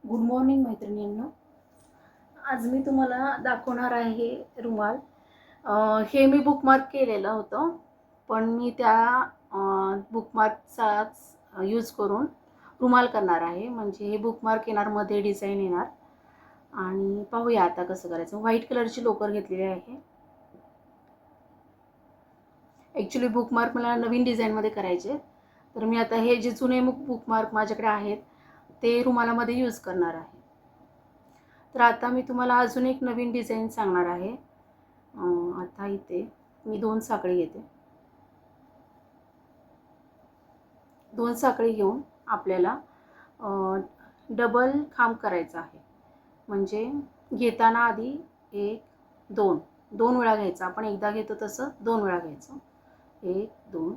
Good morning मैत्रिणींनो. आज मी तुम्हाला दाखवणार आहे रुमाल. हे मी बुकमार्क केलेलं होतं, पण मी त्या बुकमार्कचाच यूज करून रुमाल करणार आहे. म्हणजे हे बुकमार्क येणार, मध्ये डिझाईन येणार. आणि पाहूया आता कसं करायचं. व्हाईट कलरची लोकर घेतलेली आहे. ॲक्च्युली बुकमार्क मला नवीन डिझाईनमध्ये करायचे, तर मी आता हे जे जुने बुकमार्क माझ्याकडे आहेत ते रुमालामध्ये यूज करणार आहे. तर आता मी तुम्हाला अजून एक नवीन डिझाईन सांगणार आहे. आता इथे मी 2 साखळी घेते. 2 साखळी घेऊन आपल्याला डबल खांब करायचा आहे. म्हणजे घेताना आधी 1 2 2 वेळा घ्यायचा. आपण एकदा घेतो तसं 2 वेळा घ्यायचं. 1 2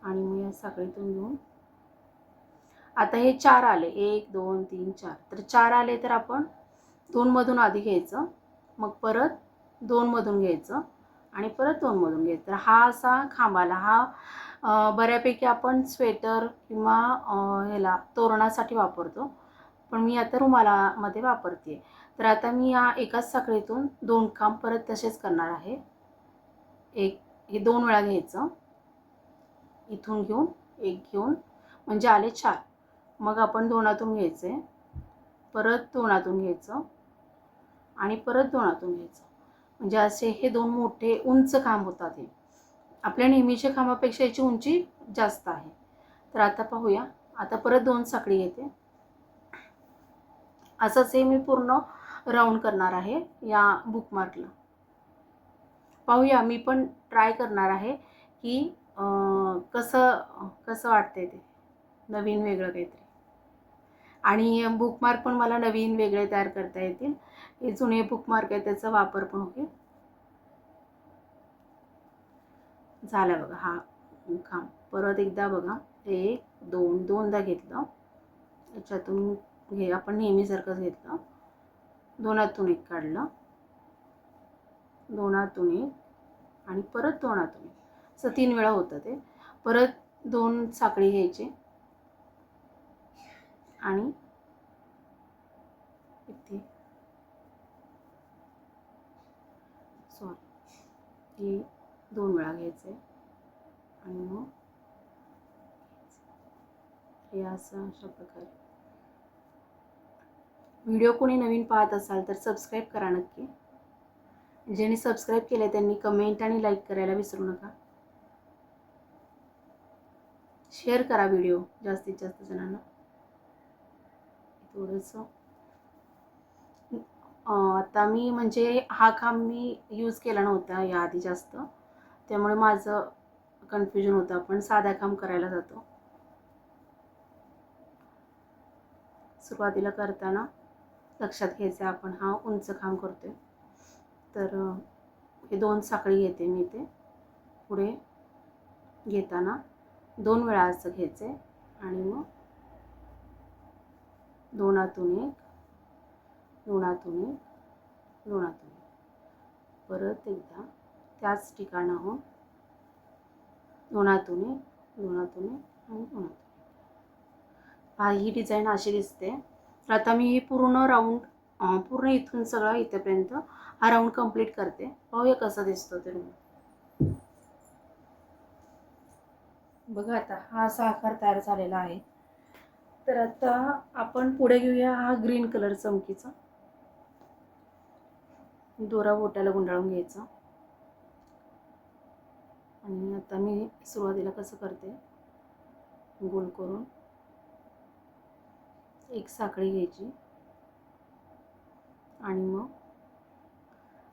आणि मग या साखळीतून घेऊन आता हे 4 आले. 1 2 3 4. तर 4 आले तर आपण 2 मधून आधी घ्यायचं, मग परत 2 मधून घ्यायचं आणि परत 2 मधून घ्यायचं. तर हा असा खांबाला हा बऱ्यापैकी आपण स्वेटर किंवा ह्याला तोरणासाठी वापरतो, पण मी आता रुमालामध्ये वापरते. तर आता मी या एकाच साखळीतून 2 खांब परत तसेच करणार आहे. हे 2 वेळा घ्यायचं, इथून घेऊन 1 घेऊन म्हणजे आले 4. मग आपण 2आतून घ्यायचे, परत 2आतून घ्यायचं आणि परत 2आतून घ्यायचं. म्हणजे असे हे 2 मोठे उंच खांब होतात. हे आपल्या नेहमीच्या खांबापेक्षा याची उंची जास्त आहे. तर आता पाहूया. आता परत 2 साखळी घेते. असंच हे मी पूर्ण राऊंड करणार आहे या बुकमार्कला. पाहूया, मी पण ट्राय करणार आहे की कसं कसं वाटतंय ते, नवीन वेगळं काहीतरी. आणि बुकमार्क पण मला नवीन वेगळे तयार करता येतील. हे जुने बुकमार्क आहे त्याचा वापर पण होईल. झालं बघा हा खांब. परत एकदा बघा, 1 2 दोनदा घेतलं. याच्यातून आपण नेहमीसारखंच घेतलं. 2आतून 1 काढलं, 2आतून 1 आणि परत 2आतून 1. असं 3 वेळा होतं ते. परत 2 साखळी घ्यायची आणि इथे हे 2 वेळा घ्यायचे आणि मग हे असं अशा प्रकारे. व्हिडिओ कोणी नवीन पाहत असाल तर सबस्क्राईब करा नक्की. ज्यांनी सबस्क्राईब केले त्यांनी कमेंट आणि लाईक करायला विसरू नका. शेअर करा व्हिडिओ जास्तीत जास्त जणांना. थोडंसं आता मी म्हणजे हा खांब मी यूज केला नव्हता याआधी जास्त, त्यामुळे माझं कन्फ्युजन होतं. आपण साधा खांब करायला जातो. सुरुवातीला करताना लक्षात घ्यायचं आपण हा उंच खांब करतोय. तर हे 2 साखळी घेते मी. ते पुढे घेताना 2 वेळा असं घ्यायचे आणि मग 2आतून 1 2आतून 1 2आतून 1. परत एकदा त्याच ठिकाणाहून 2आतून 1 2आतून 1 आणि 2आतून 1. ही डिझाईन अशी दिसते. तर आता मी पूर्ण राऊंड पूर्ण इथून सगळं इथेपर्यंत हा राऊंड कंप्लीट करते. पाहूया कसं दिसतो ते रुमाल. बघा आता हा असा आकार तयार झालेला आहे. तर आता आपण पुढे घेऊया हा ग्रीन कलर चमकीचा. दोरा बोटाला गुंडाळून घ्यायचा आणि आता मी सुरुवातीला कसं करते, गोल करून 1 साखळी घ्यायची आणि मग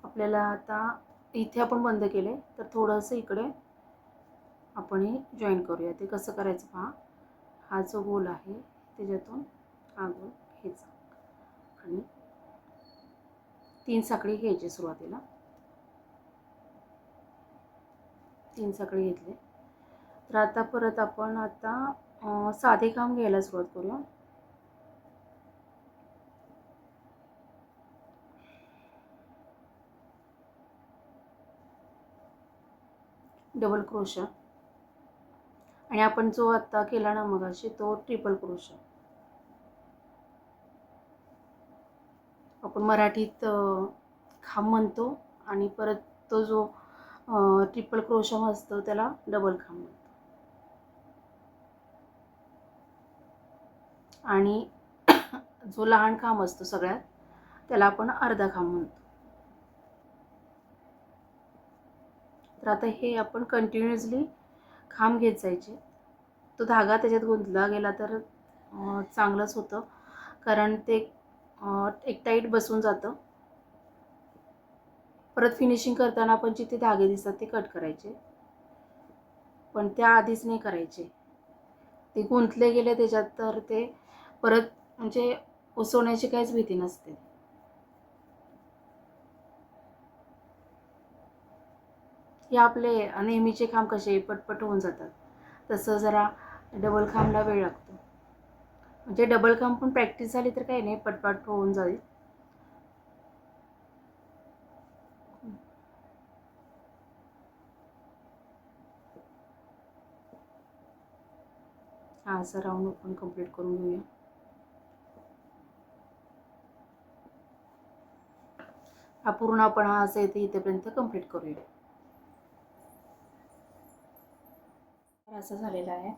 आपल्याला आता इथे आपण बंद केले तर थोडंसं इकडे आपण हे जॉईन करूया. ते कसं करायचं पहा. हा जो गोल आहे त्याच्यातून हा गोल घ्यायचा आणि 3 साखळी घ्यायची. सुरुवातीला 3 साखळी घेतले. तर आता परत आपण आता साधे खांब घ्यायला सुरुवात करूया. डबल क्रोशा आणि आपण जो आत्ता केला ना मगाशी तो ट्रिपल क्रोशा. आपण मराठीत खांब म्हणतो आणि परत तो जो ट्रिपल क्रोशा असतो त्याला डबल खांब म्हणतो. आणि जो लहान खांब असतो सगळ्यात त्याला आपण अर्धा खांब म्हणतो. तर आता हे आपण कंटिन्युअसली खांब घेत जायचे. तो धागा त्याच्यात गुंतला गेला तर चांगलंच होतं, कारण ते एक टाईट बसून जातं. परत फिनिशिंग करताना आपण जिथे धागे दिसतात ते कट करायचे, पण त्या आधीच नाही करायचे. ते गुंतले गेले त्याच्यात तर ते परत म्हणजे उसवण्याची काहीच भीती नसते. हे आपले नेहमीचे खांब कसे पटपट होऊन जातात, तसं जरा डबल खांबला वेळ लागतो. म्हणजे डबल खांब पण प्रॅक्टिस झाली तर काही नाही, पटपट होऊन जाईल. हा असा राऊंड आपण कंप्लीट करून घेऊया. हा पूर्ण आपण हा असं इथेपर्यंत कंप्लीट करूया. असा झालेला आहे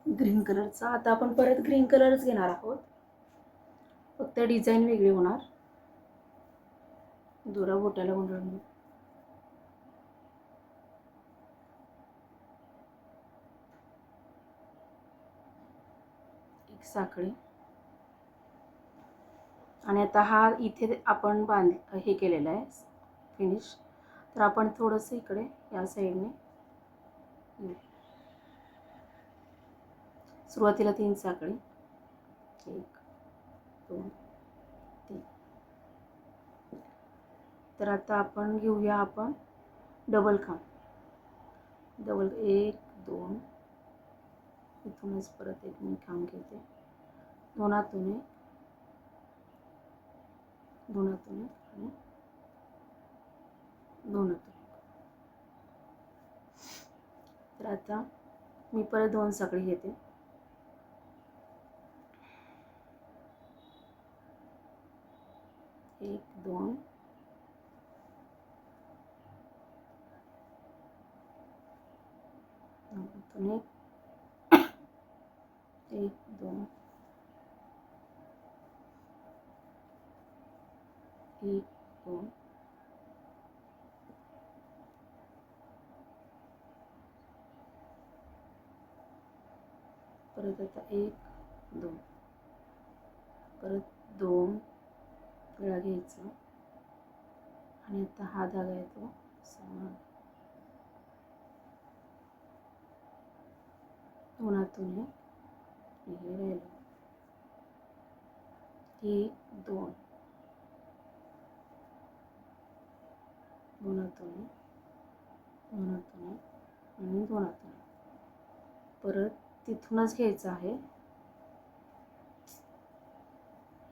ग्रीन कलरचा. आता आपण परत ग्रीन कलरच घेणार आहोत, फक्त डिझाईन वेगळी होणार. दोरा बोटाला गुंडाळून एक साखळी. आणि आता हा इथे आपण हे केलेलं आहे फिनिश, तर आपण थोडंसं इकडे या साईडने सुरुवातीला 3 साखळी, 1 2 3. तर आता आपण घेऊया आपण डबल खांब. डबल 1 2, इथूनच परत एक मी खांब घेते, दोनातून एक, दोनातून एक आणि दोनातून एक. तर आता मी परत 2 साखळी घेते, 1 2, दोनातून एक, 1 2, 1 2, परत आता 1 2, परत 2 वेळा घ्यायचं आणि आता हा धागा येतो समान, दोनातून एक, हे राहिलं 1 2, दोनातून एक, दोनातून एक आणि दोनातून एक. परत तिथूनच घ्यायचं आहे,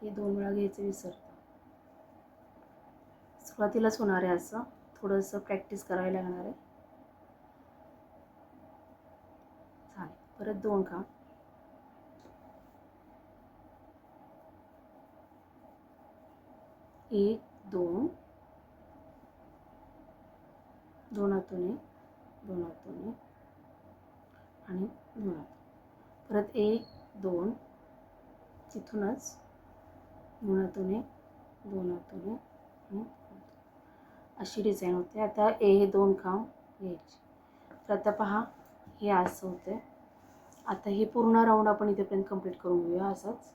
हे 2 वेळा घ्यायचं विसरतो. सुरुवातीलाच होणार आहे असं, थोडंसं प्रॅक्टिस करावी लागणार आहे. झाले. परत 2 खांब, 1 2, दोनातून एक, दोनातून एक आणि दोनातून. परत 1 2, तिथूनच दोनातून एक, दोनातून एक आणि अशी डिझाईन होते. आता हे 2 खांब घ्यायचे. तर आता पहा हे असं होते. आता हे पूर्ण राऊंड आपण इथेपर्यंत कंप्लीट करून घेऊया असंच.